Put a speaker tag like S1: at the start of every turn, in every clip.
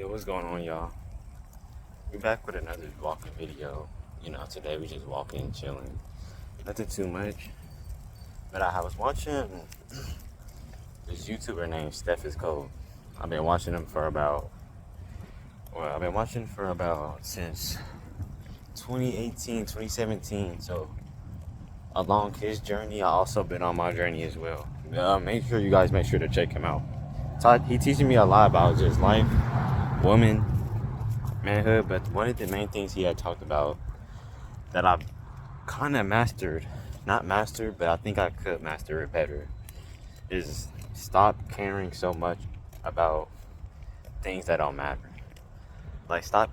S1: Yo, what's going on, y'all? We back with another walking video. Today we just walking, chilling. Nothing too much. But I was watching this YouTuber named Steph is Cold. I've been watching him for about since 2018, 2017. So along his journey, I also been on my journey as well. Make sure you guys make sure to check him out. He teaching me a lot about just life, women, manhood, but one of the main things he had talked about that I've kind of not mastered, but I think I could master it better, is stop caring so much about things that don't matter. Like, stop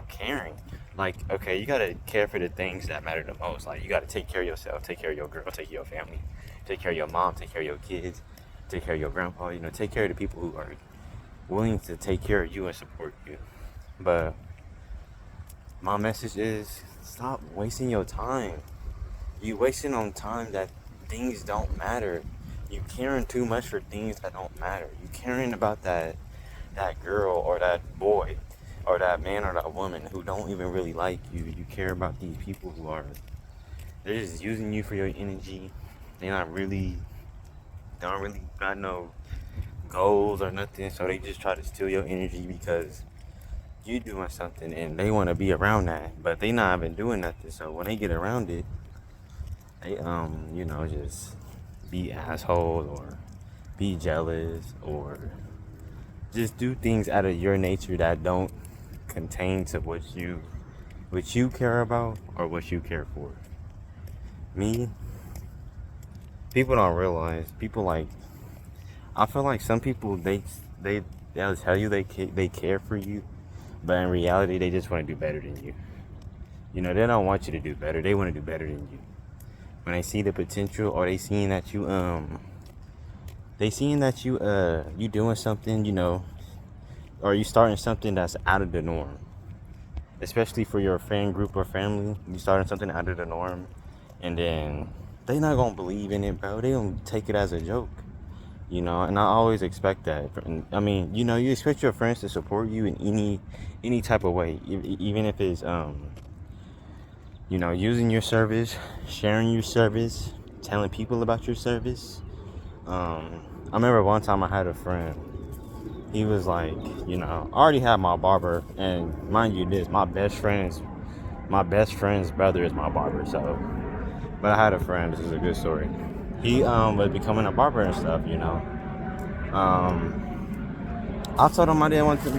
S1: caring. Like, okay, you gotta care for the things that matter the most. Like, you gotta take care of yourself, take care of your girl, take care of your family, take care of your mom, take care of your kids, take care of your grandpa, take care of the people who are willing to take care of you and support you. But my message is, stop wasting your time. You wasting on time that things don't matter. You caring too much for things that don't matter. You caring about that girl or that boy or that man or that woman who don't even really like you. You care about these people they're just using you for your energy. They don't really got no goals or nothing, so they just try to steal your energy because you doing something and they want to be around that, but they not even doing nothing. So when they get around it, they just be assholes or be jealous or just do things out of your nature that don't contain to what you care about or what you care for. People don't realize, I feel like some people, they'll tell you they care for you, but in reality they just want to do better than you. They don't want you to do better, they want to do better than you. When they see the potential, or they seeing that you you doing something, or you starting something that's out of the norm, especially for your friend group or family. You starting something out of the norm, and then they not gonna believe in it, bro. They gonna take it as a joke, and I always expect that. I mean, you expect your friends to support you in any type of way, even if it's using your service, sharing your service, telling people about your service. I remember one time I had a friend. He was like, I already had my barber, and mind you, my best friend's brother is my barber. So, but I had a friend. This is a good story. He was becoming a barber and stuff. I told him I didn't want him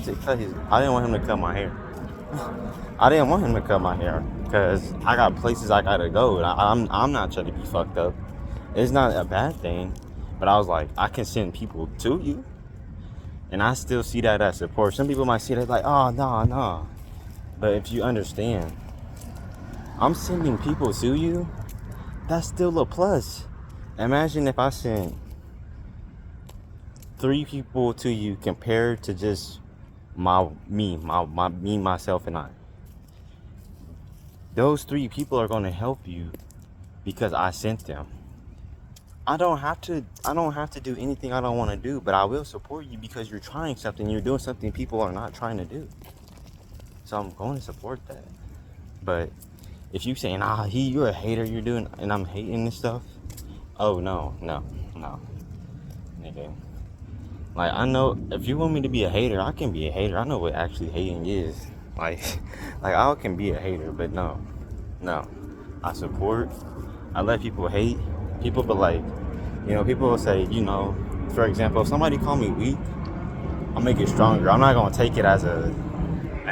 S1: to cut my hair. I didn't want him to cut my hair because I got places I gotta go. I'm not trying to be fucked up. It's not a bad thing, but I was like, I can send people to you, and I still see that as support. Some people might see that like, oh, no. But if you understand, I'm sending people to you, that's still a plus. Imagine if I sent 3 people to you compared to just myself, and I. Those 3 people are going to help you because I sent them. I don't have to do anything I don't want to do, but I will support you because you're trying something. You're doing something people are not trying to do. So I'm going to support that. But if you saying, you're a hater, you're doing, and I'm hating this stuff. Oh, no. Nigga. Like, I know if you want me to be a hater, I can be a hater. I know what actually hating is. Like I can be a hater, but no. I support. I let people hate people, but people will say, for example, if somebody call me weak, I'll make it stronger. I'm not gonna take it as a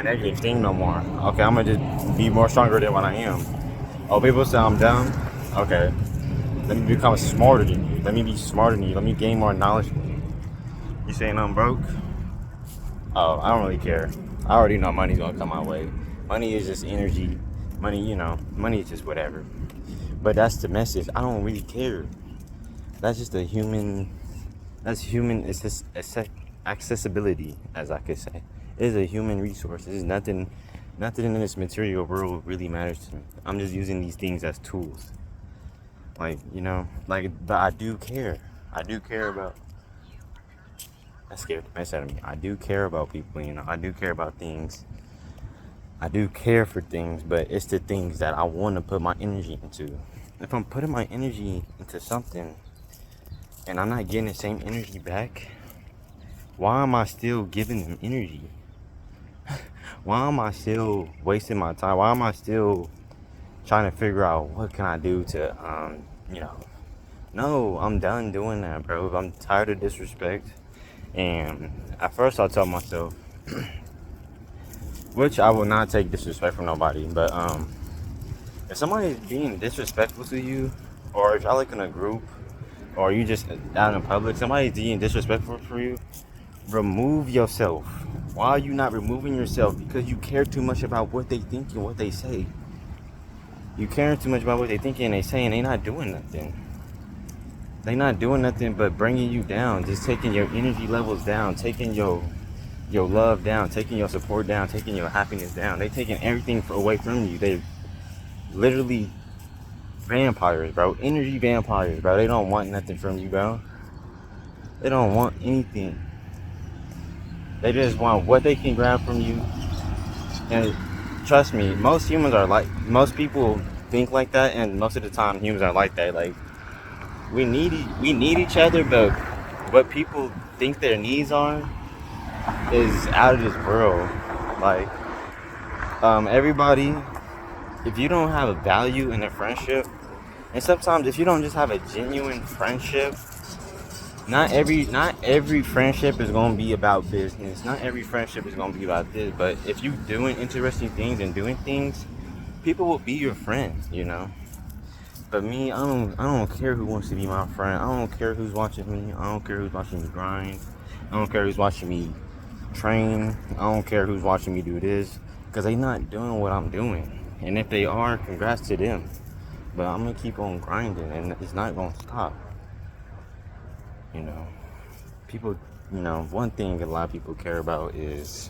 S1: negative thing no more. Okay, I'm gonna just be more stronger than what I am. Oh, people say I'm dumb. Okay, let me become smarter than you. Let me be smarter than you. Let me gain more knowledge than you. You saying I'm broke? Oh, I don't really care. I already know money's gonna come my way. Money is just energy. Money is just whatever. But that's the message. I don't really care. That's just that's human. It's just accessibility, as I could say. It is a human resource. There's nothing in this material world really matters to me. I'm just using these things as tools. But I do care. I do care about That scared the mess out of me. I do care about people, you know. I do care about things. I do care for things, but it's the things that I want to put my energy into. If I'm putting my energy into something and I'm not getting the same energy back, why am I still giving them energy? Why am I still wasting my time? Why am I still trying to figure out what can I do to, you know, no, I'm done doing that, bro. I'm tired of disrespect. And at first I told myself, which I will not take disrespect from nobody, but if somebody's being disrespectful to you, or if y'all like in a group, or you just out in public, somebody's being disrespectful for you, remove yourself. Why are you not removing yourself? Because you care too much about what they think and what they say. You care too much about what they think and they say, and they not doing nothing. They not doing nothing but bringing you down, just taking your energy levels down, taking your love down, taking your support down, taking your happiness down. They taking everything away from you. They literally vampires, bro. Energy vampires, bro. They don't want nothing from you, bro. They don't want anything. They just want what they can grab from you. And trust me, most people think like that, and most of the time humans are like that. Like, we need each other, but what people think their needs are is out of this world. Like, everybody, if you don't have a value in a friendship, and sometimes if you don't just have a genuine friendship, not every friendship is gonna be about business. Not every friendship is gonna be about this. But if you doing interesting things and doing things, people will be your friends, you know. But me, I don't care who wants to be my friend. I don't care who's watching me. I don't care who's watching me grind. I don't care who's watching me train. I don't care who's watching me do this, because they not doing what I'm doing. And if they are, congrats to them. But I'm gonna keep on grinding, and it's not gonna stop. You know, people. You know, one thing a lot of people care about is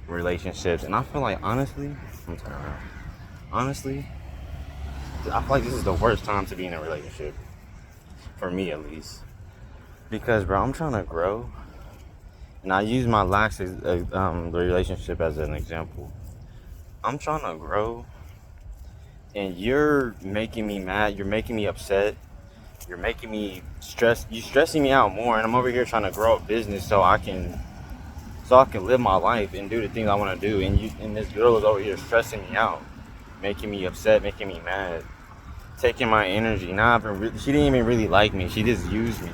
S1: relationships, and I feel like honestly, I feel like this is the worst time to be in a relationship, for me at least. Because, bro, I'm trying to grow, and I use my last relationship as an example. I'm trying to grow, and you're making me mad. You're making me upset. You're making me stressed. You're stressing me out more, and I'm over here trying to grow a business so I can live my life and do the things I want to do. And this girl is over here stressing me out, making me upset, making me mad, taking my energy. She didn't even really like me. She just used me.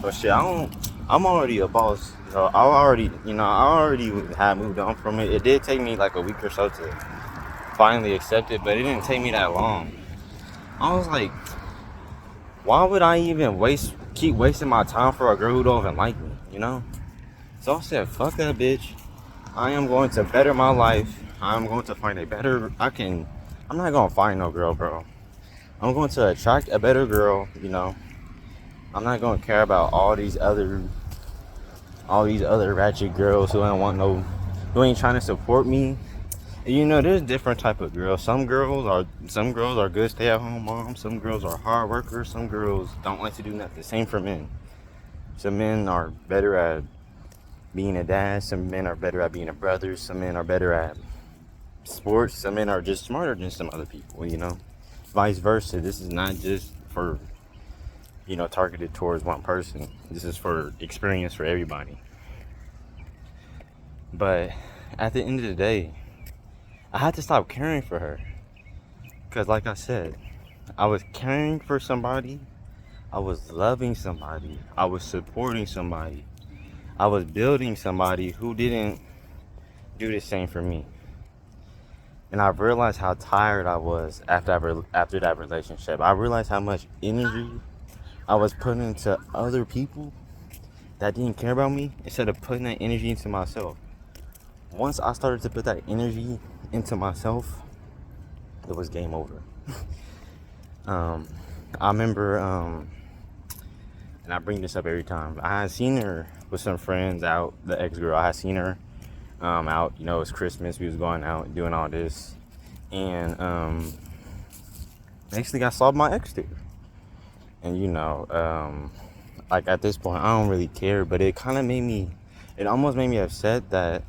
S1: But shit, I'm already a boss. So I already had moved on from it. It did take me like a week or so to finally accept it, but it didn't take me that long. I was like, why would I even keep wasting my time for a girl who don't even like me, you know? So I said, fuck that bitch. I am going to better my life. I'm going to find I'm not going to find no girl, bro. I'm going to attract a better girl, you know. I'm not going to care about all these other ratchet girls who ain't trying to support me. And, you know, there's different type of girls. Some girls are good stay-at-home moms. Some girls are hard workers. Some girls don't like to do nothing. Same for men. Some men are better at being a dad. Some men are better at being a brother. Some men are better at sports. Some men are just smarter than some other people, you know. Vice versa. This is not just for, you know, targeted towards one person. This is for experience for everybody. But at the end of the day, I had to stop caring for her. Because like I said, I was caring for somebody. I was loving somebody. I was supporting somebody. I was building somebody who didn't do the same for me. And I realized how tired I was after that relationship. I realized how much energy I was putting into other people that didn't care about me instead of putting that energy into myself. Once I started to put that energy into myself, it was game over. I remember, and I bring this up every time, I had seen her with some friends out, the ex-girl. I had seen her out, you know, it was Christmas, we was going out doing all this, and next thing I saw my ex there. And you know, like at this point, I don't really care. But it kind of made me, it almost made me upset that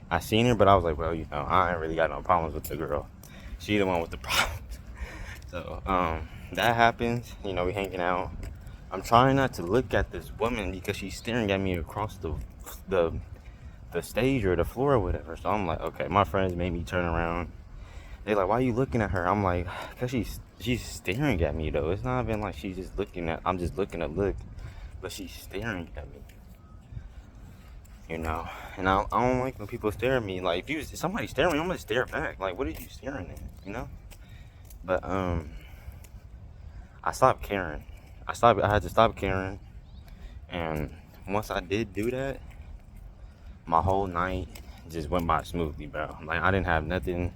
S1: I seen her. But I was like, well, I ain't really got no problems with the girl. She the one with the problems. So that happens. We hanging out. I'm trying not to look at this woman because she's staring at me across the the stage or the floor or whatever. So I'm like, okay, my friends made me turn around. They're like, why are you looking at her? I'm like, because she's staring at me, though. It's not even like she's just looking at, I'm just looking to look, but she's staring at me, And I don't like when people stare at me. Like, if somebody stare at me, I'm going to stare back. Like, what are you staring at, But, I stopped caring. I had to stop caring. And once I did do that, my whole night just went by smoothly, bro. Like, I didn't have nothing.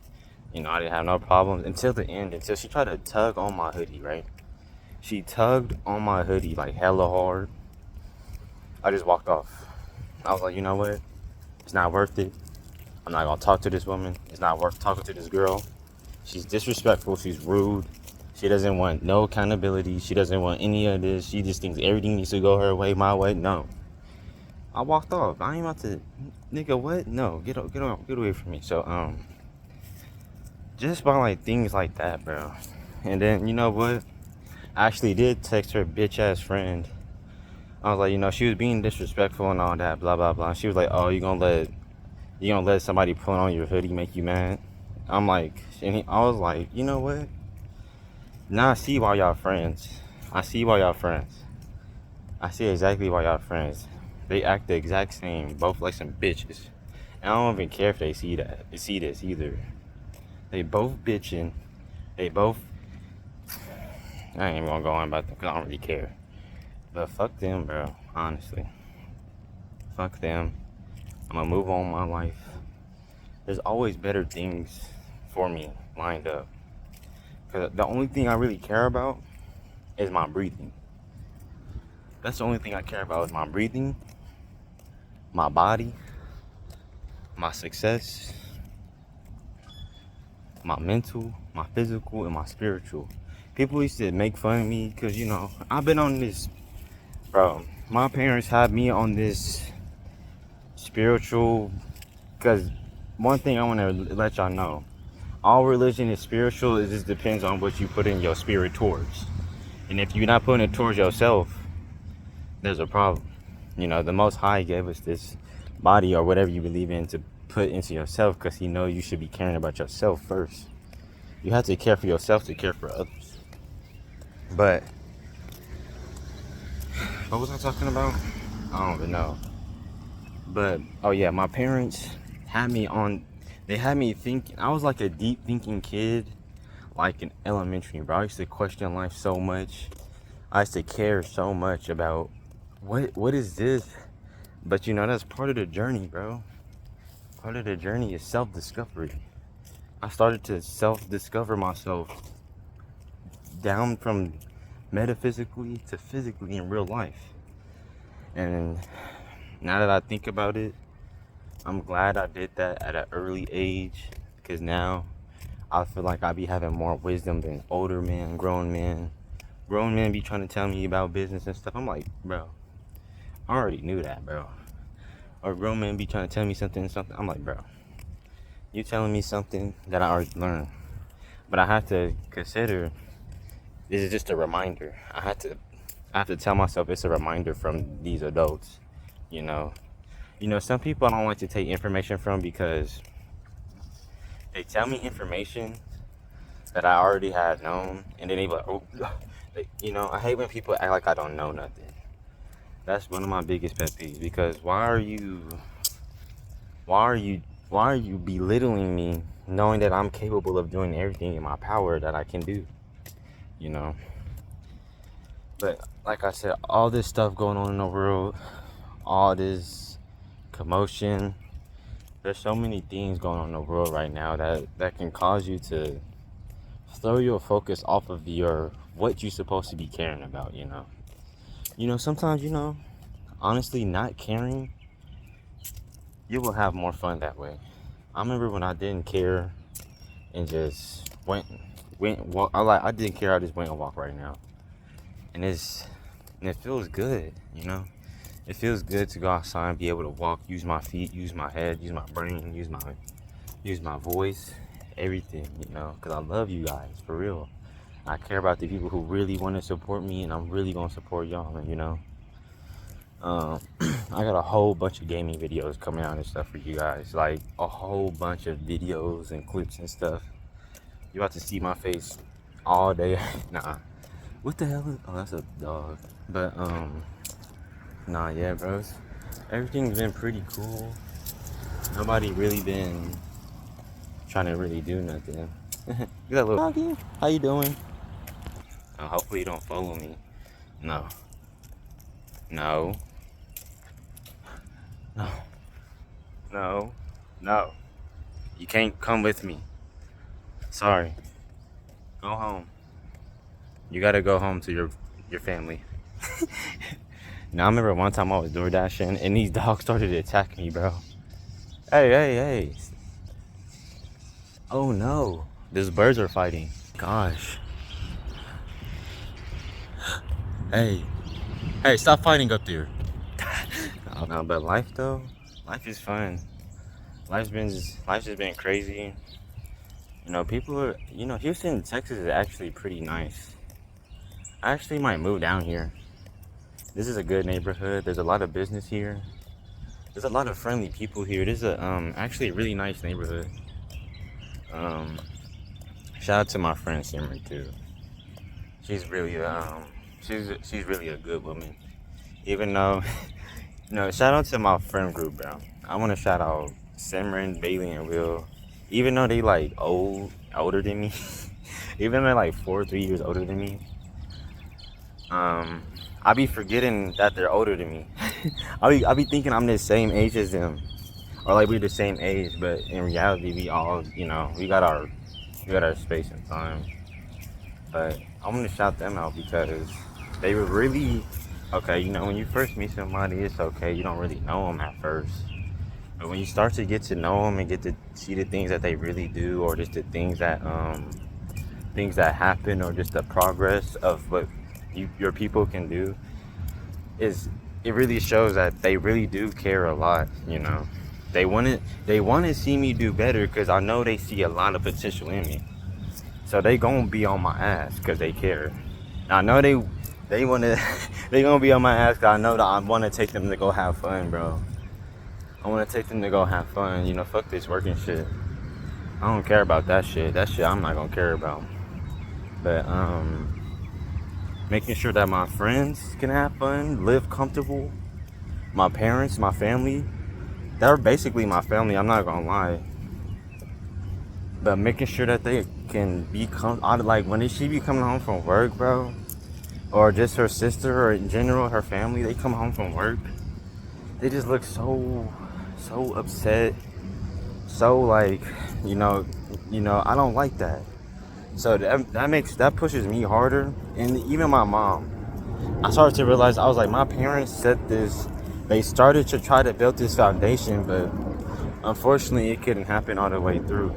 S1: I didn't have no problems until the end, until she tried to tug on my hoodie, right? She tugged on my hoodie like hella hard. I just walked off. I was like, you know what? It's not worth it. I'm not gonna talk to this woman. It's not worth talking to this girl. She's disrespectful. She's rude. She doesn't want no accountability. She doesn't want any of this. She just thinks everything needs to go her way, my way. No. I walked off. I ain't about to, nigga, what? No, get away from me. So, just by like things like that, bro. And then you know what? I actually did text her bitch ass friend. I was like, she was being disrespectful and all that, blah blah blah. She was like, oh, you gonna let somebody pull on your hoodie make you mad? I'm like, I was like, you know what? Now I see why y'all friends. I see why y'all friends. I see exactly why y'all friends. They act the exact same, both like some bitches. And I don't even care if they see this either. They both bitching. They both. I ain't even gonna go on about them because I don't really care. But fuck them, bro. Honestly. Fuck them. I'm gonna move on with my life. There's always better things for me lined up. Because the only thing I really care about is my breathing. That's the only thing I care about is my breathing, my body, my success, my mental, my physical, and my spiritual. People used to make fun of me because, I've been on this, bro. My parents had me on this spiritual, because one thing I want to let y'all know, all religion is spiritual. It just depends on what you put in your spirit towards. And if you're not putting it towards yourself, there's a problem. The Most High gave us this body or whatever you believe in to put into yourself because He knows you should be caring about yourself first. You have to care for yourself to care for others. But what was I talking about? I don't even know. But oh yeah, my parents had me on. They had me thinking. I was like a deep thinking kid, like in elementary, bro. I used to question life so much. I used to care so much about what is this. But that's part of the journey, bro. Part of the journey is self-discovery. I started to self-discover myself down from metaphysically to physically in real life. And now that I think about it, I'm glad I did that at an early age, because now I feel like I be having more wisdom than older men, grown men. Grown men be trying to tell me about business and stuff. I'm like, bro, I already knew that, bro. Or grown men be trying to tell me something. I'm like, bro, you telling me something that I already learned. But I have to consider, this is just a reminder. I have to tell myself it's a reminder from these adults, some people I don't like to take information from because they tell me information that I already had known, and then they be like, oh, I hate when people act like I don't know nothing. That's one of my biggest pet peeves, because why are you belittling me knowing that I'm capable of doing everything in my power that I can do, But like I said, all this stuff going on in the world, all this commotion, there's so many things going on in the world right now that can cause you to throw your focus off of what you're supposed to be caring about, Sometimes, honestly, not caring, you will have more fun that way. I remember when I didn't care and just went walk. I didn't care. I just went and walked right now, and And it feels good, you know. It feels good to go outside and be able to walk, use my feet, use my head, use my brain, use my voice, everything, you know, because I love you guys, for real. I care about the people who really want to support me, and I'm really going to support y'all, you know. I got a whole bunch of gaming videos coming out and stuff for you guys, like a whole bunch of videos and clips and stuff. You about to see my face all day. Nah, what the hell is, oh, that's a dog. But nah, yeah, bros, everything's been pretty cool. Nobody really been trying to really do nothing. Look at that little doggy. How you doing? Hopefully you don't follow me. No. No. No. No. No. You can't come with me. Sorry. Go home. You gotta go home to your family. Now I remember one time I was door dashing and these dogs started to attack me, bro. Hey, hey, hey. Oh no. These birds are fighting. Gosh. Hey. Hey, stop fighting up there. No, but life though, life is fun. Life's just been crazy. You know, people are, you know, Houston, Texas is actually pretty nice. I actually might move down here. This is a good neighborhood. There's a lot of business here. There's a lot of friendly people here. This is a actually a really nice neighborhood. Shout out to my friend Simran too. She's really she's really a good woman. Even though no, shout out to my friend group, bro. I want to shout out Simran, Bailey, and Will. Even though they like older than me, even though they're like 4 or 3 years older than me, I be forgetting that they're older than me. I be thinking I'm the same age as them, or like we're the same age, but in reality, we all, you know, we got our space and time. But I want to shout them out because they were really. Okay, you know, when you first meet somebody, it's okay. You don't really know them at first. But when you start to get to know them and get to see the things that they really do, or just the things that happen, or just the progress of what your people can do, it really shows that they really do care a lot, you know. They want to see me do better because I know they see a lot of potential in me. So they gonna be on my ass because they care. I know they want to they gonna be on my ass because I know that I want to take them to go have fun, bro. I want to take them to go have fun. You know, fuck this working shit. I don't care about that shit. That shit I'm not gonna care about. But making sure that my friends can have fun, live comfortable. My parents, my family, they're basically my family. I'm not gonna lie. But making sure that they can be like when she be coming home from work, bro. Or just her sister, or in general her family, they come home from work, they just look so upset, so like, you know, I don't like that. So that pushes me harder. And even my mom, I started to realize, I was like, my parents set this, they started to try to build this foundation, but unfortunately it couldn't happen all the way through.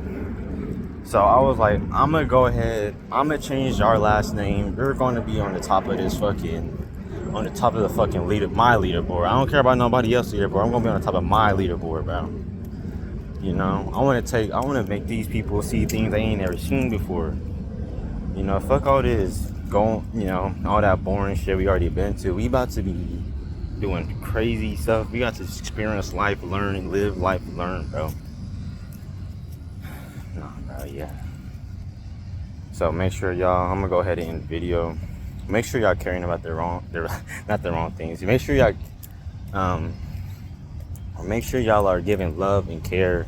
S1: So I was like, I'm gonna go ahead, I'm gonna change our last name. You're gonna be on the top of this fucking, on the top of the fucking my leaderboard. I don't care about nobody else's leaderboard. I'm gonna be on the top of my leaderboard, bro. You know, I wanna make these people see things they ain't never seen before. You know, fuck all this you know, all that boring shit we already been to. We about to be doing crazy stuff. We got to experience life, learn, and live life, learn, bro. Yeah. So make sure y'all, I'm gonna go ahead and end the video. Make sure y'all caring about not the wrong things. Make sure y'all are giving love and care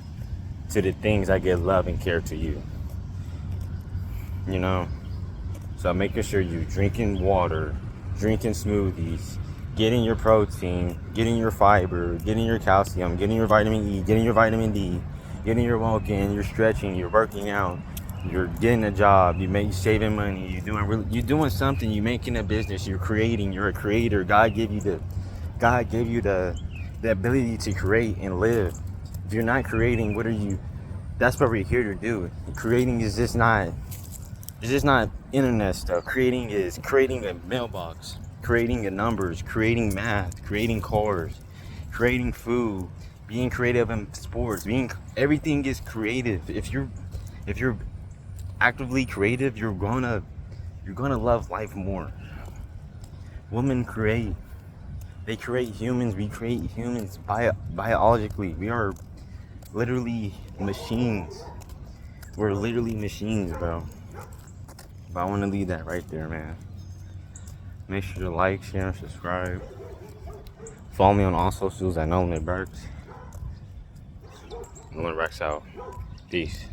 S1: to the things that give love and care to you. You know? So making sure you drinking water, drinking smoothies, getting your protein, getting your fiber, getting your calcium, getting your vitamin E, getting your vitamin D, getting your walking, you're stretching, you're working out, you're getting a job, you saving money, you're doing something, you're making a business, you're creating, you're a creator. God gave you the ability to create and live. If you're not creating, that's what we're here to do. Creating is just not internet stuff. Creating is creating a mailbox. creating numbers, creating math, creating cars, creating food, being creative in sports, everything is creative. If you're actively creative, you're gonna love life more. Women create. They create humans. We create humans biologically. We are literally machines. We're literally machines, bro. But I want to leave that right there, man. Make sure to like, share, and subscribe. Follow me on all socials at Nolan Burks. Nolan Burks out. Peace.